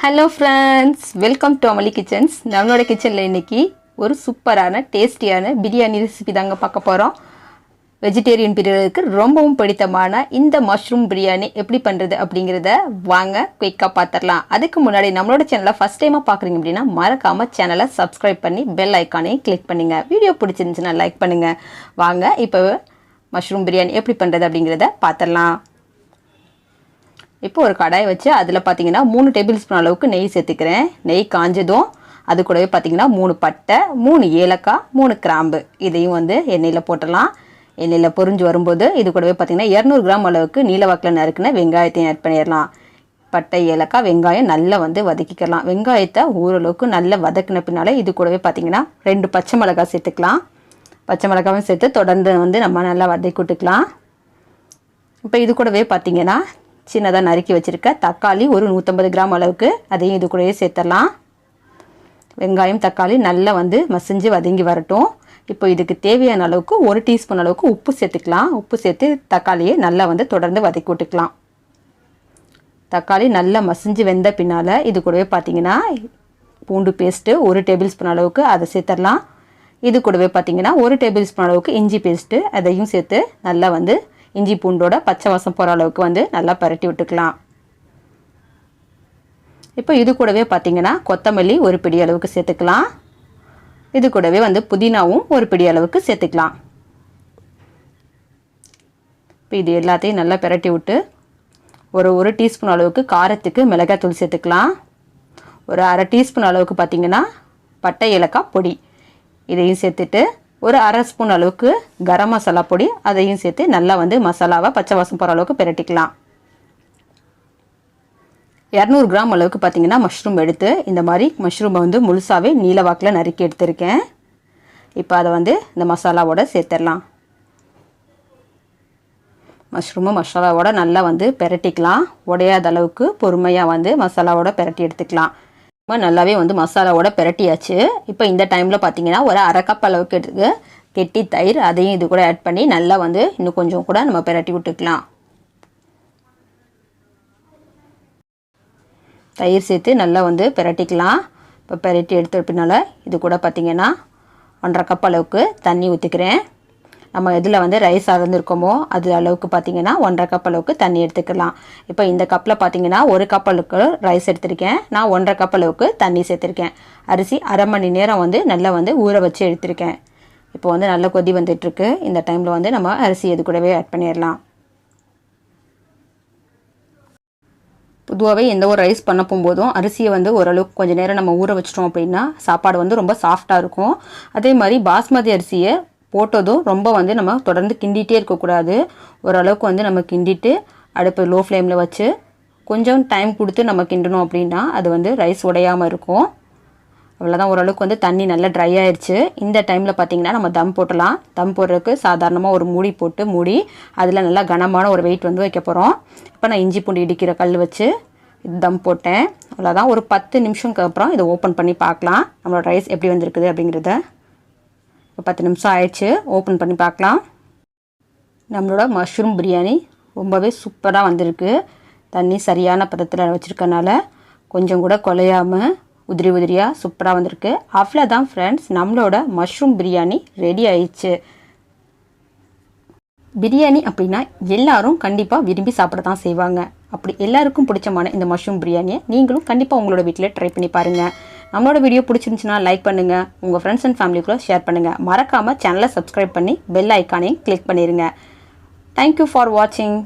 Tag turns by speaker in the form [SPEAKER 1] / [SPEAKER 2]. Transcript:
[SPEAKER 1] Hello friends, welcome to amalikitchens. நம்மளோட கிச்சன்ல இன்னைக்கு ஒரு சூப்பரான டேஸ்டியான பிரியாணி ரெசிபி தாங்க பார்க்க போறோம். வெஜிடேரியன் பிரியருக்கு ரொம்பவும் பிடித்தமான இந்த மஷ்ரூம் பிரியாணி எப்படி பண்றது அப்படிங்கறத வாங்க குயிக்கா பாத்துறலாம். அதுக்கு முன்னாடி நம்மளோட சேனலை ஃபர்ஸ்ட் டைமா பார்க்கறீங்க அப்படினா மறக்காம சேனலை சப்ஸ்கிரைப் பண்ணி பெல் ஐகானையும் கிளிக் பண்ணுங்க. வீடியோ பிடிச்சிருந்துச்சுனா லைக் பண்ணுங்க. வாங்க இப்போ மஷ்ரூம் பிரியாணி எப்படி பண்றது அப்படிங்கறத பாத்துறலாம். இப்போ ஒரு கடாய் வச்சு அதில் பார்த்தீங்கன்னா 3 டேபிள் ஸ்பூன் அளவுக்கு நெய் சேர்த்துக்கிறேன். நெய் காஞ்சதும் அது கூடவே பார்த்தீங்கன்னா 3 பட்டை, 3 ஏலக்காய், 3 கிராம்பு இதையும் எண்ணெயில் போட்டலாம். எண்ணெயில் பொரிஞ்சு வரும்போது இது கூடவே பார்த்தீங்கன்னா 200 கிராம் அளவுக்கு நீலவாக்கில் நறுக்குன வெங்காயத்தையும் ஆட் பண்ணிடலாம். பட்டை, ஏலக்காய், வெங்காயம் நல்லா வதக்கிக்கலாம். வெங்காயத்தை ஓரளவுக்கு நல்லா வதக்கின பின்னால் இது கூடவே பார்த்தீங்கன்னா 2 பச்சை மிளகாய் சேர்த்துக்கலாம். பச்சை மிளகாயும் சேர்த்து தொடர்ந்து நம்ம நல்லா வதக்கி விட்டுக்கலாம். இப்போ இது கூடவே பார்த்தீங்கன்னா சின்னதாக நறுக்கி வச்சுருக்க தக்காளி ஒரு 150 கிராம் அளவுக்கு அதையும் இது கூடவே சேர்த்துடலாம். வெங்காயம் தக்காளி நல்லா மசிஞ்சு வதங்கி வரட்டும். இப்போ இதுக்கு தேவையான அளவுக்கு 1 டீஸ்பூன் அளவுக்கு உப்பு சேர்த்துக்கலாம். உப்பு சேர்த்து தக்காளியை நல்லா தொடர்ந்து வதக்கி விட்டுக்கலாம். தக்காளி நல்லா மசிஞ்சு வெந்த பின்னால் இது கூடவே பார்த்தீங்கன்னா பூண்டு பேஸ்ட்டு 1 டேபிள் ஸ்பூன் அளவுக்கு அதை சேர்த்துடலாம். இது கூடவே பார்த்தீங்கன்னா 1 டேபிள் ஸ்பூன் அளவுக்கு இஞ்சி பேஸ்ட்டு அதையும் சேர்த்து நல்லா இஞ்சி பூண்டோட பச்சை வாசம் போகிற அளவுக்கு நல்லா பரட்டி விட்டுக்கலாம். இப்போ இது கூடவே பார்த்தீங்கன்னா கொத்தமல்லி ஒரு பிடி அளவுக்கு சேர்த்துக்கலாம். இது கூடவே புதினாவும் ஒரு பிடி அளவுக்கு சேர்த்துக்கலாம். இப்போ இது எல்லாத்தையும் நல்லா பரட்டி விட்டு ஒரு டீஸ்பூன் அளவுக்கு காரத்துக்கு மிளகாய்த்தூள் சேர்த்துக்கலாம். ஒரு அரை டீஸ்பூன் அளவுக்கு பார்த்தீங்கன்னா பட்டை ஏலக்காய் பொடி இதையும் சேர்த்துட்டு ஒரு அரை ஸ்பூன் அளவுக்கு கரம் மசாலா பொடி அதையும் சேர்த்து நல்லா மசாலாவை பச்சை வாசம் போகிற அளவுக்கு பிரட்டிக்கலாம். 200 கிராம் அளவுக்கு பார்த்தீங்கன்னா மஷ்ரூம் எடுத்து இந்த மாதிரி மஷ்ரூமை முழுசாகவே நீலவாக்கில் நறுக்கி எடுத்திருக்கேன். இப்போ அதை இந்த மசாலாவோட சேர்த்துடலாம். மஷ்ரூமு மசாலாவோட நல்லா பிரட்டிக்கலாம். உடையாத அளவுக்கு பொறுமையாக மசாலாவோட பிரட்டி எடுத்துக்கலாம். நல்லாவே மசாலாவோட பிரட்டியாச்சு. இப்போ இந்த டைமில் பார்த்தீங்கன்னா ஒரு அரை கப் அளவுக்கு எடுத்து கெட்டி தயிர் அதையும் இது கூட ஆட் பண்ணி நல்லா இன்னும் கொஞ்சம் கூட நம்ம பிரட்டி விட்டுக்கலாம். தயிர் சேர்த்து நல்லா பிரட்டிக்கலாம். இப்போ பிரட்டி எடுத்த பின்னால் இது கூட பார்த்தீங்கன்னா 1.5 கப் அளவுக்கு தண்ணி ஊற்றிக்கிறேன். நம்ம எதில் ரைஸ் அறந்துருக்கோமோ அது அளவுக்கு பார்த்தீங்கன்னா 1.5 கப் அளவுக்கு தண்ணி எடுத்துக்கலாம். இப்போ இந்த கப்பில் பார்த்தீங்கன்னா 1 கப் அளவுக்கு ரைஸ் எடுத்திருக்கேன். நான் 1.5 கப் அளவுக்கு தண்ணி சேர்த்துருக்கேன். அரிசி அரை மணி நேரம் நல்லா ஊற வச்சு எடுத்திருக்கேன். இப்போ நல்லா கொதி வந்துட்டுருக்கு. இந்த டைமில் நம்ம அரிசி இது கூடவே ஆட் பண்ணிடலாம். பொதுவாகவே எந்த ஒரு ரைஸ் பண்ண போகும்போதும் அரிசியை ஓரளவுக்கு கொஞ்சம் நேரம் நம்ம ஊற வச்சிட்டோம் அப்படின்னா சாப்பாடு ரொம்ப சாஃப்டாக இருக்கும். அதே மாதிரி பாஸ்மதி அரிசியை போட்டதும் ரொம்ப நம்ம தொடர்ந்து கிண்டிகிட்டே இருக்கக்கூடாது. ஓரளவுக்கு நம்ம கிண்டிட்டு அடுப்பு லோ ஃப்ளேமில் வச்சு கொஞ்சம் டைம் கொடுத்து நம்ம கிண்டணும் அப்படின்னா அது ரைஸ் உடையாமல் இருக்கும். அவ்வளோதான். ஓரளவுக்கு தண்ணி நல்லா ட்ரை ஆயிடுச்சு. இந்த டைமில் பார்த்திங்கன்னா நம்ம தம் போட்டலாம். தம் போடுறதுக்கு சாதாரணமாக ஒரு மூடி போட்டு மூடி அதில் நல்லா கனமான ஒரு வெயிட் வைக்க போகிறோம். இப்போ நான் இஞ்சி பூண்டு இடிக்கிற கல் வச்சு இது தம் போட்டேன். அவ்வளோதான். ஒரு 10 நிமிஷம்க்கு அப்புறம் இதை ஓப்பன் பண்ணி பார்க்கலாம் நம்மளோட ரைஸ் எப்படி வந்திருக்குது அப்படிங்கிறத. 10 நிமிஷம் ஆயிடுச்சு. ஓப்பன் பண்ணி பார்க்கலாம். நம்மளோட மஷ்ரூம் பிரியாணி ரொம்பவே சூப்பராக வந்திருக்கு. தண்ணி சரியான பதத்தில் வச்சுருக்கனால கொஞ்சம் கூட குலையாமல் உதிரி உதிரியாக சூப்பராக வந்திருக்கு. அவ்வளோதான் ஃப்ரெண்ட்ஸ், நம்மளோட மஷ்ரூம் பிரியாணி ரெடி ஆயிடுச்சு. பிரியாணி அப்படின்னா எல்லாரும் கண்டிப்பாக விரும்பி சாப்பிட தான் செய்வாங்க. அப்படி எல்லாருக்கும் பிடிச்சமான இந்த மஷ்ரூம் பிரியாணியை நீங்களும் கண்டிப்பாக உங்களோட வீட்டில் ட்ரை பண்ணி பாருங்கள். நம்மளோட வீடியோ பிடிச்சிருந்துச்சுன்னா லைக் பண்ணுங்கள். உங்கள் ஃப்ரெண்ட்ஸ் அண்ட் ஃபேமிலிக்குள்ள ஷேர் பண்ணுங்கள். மறக்காமல் சேனலை சப்ஸ்கிரைப் பண்ணி பெல் ஐக்கானையும் கிளிக் பண்ணிடுங்க. தேங்க்யூ ஃபார் வாட்சிங்.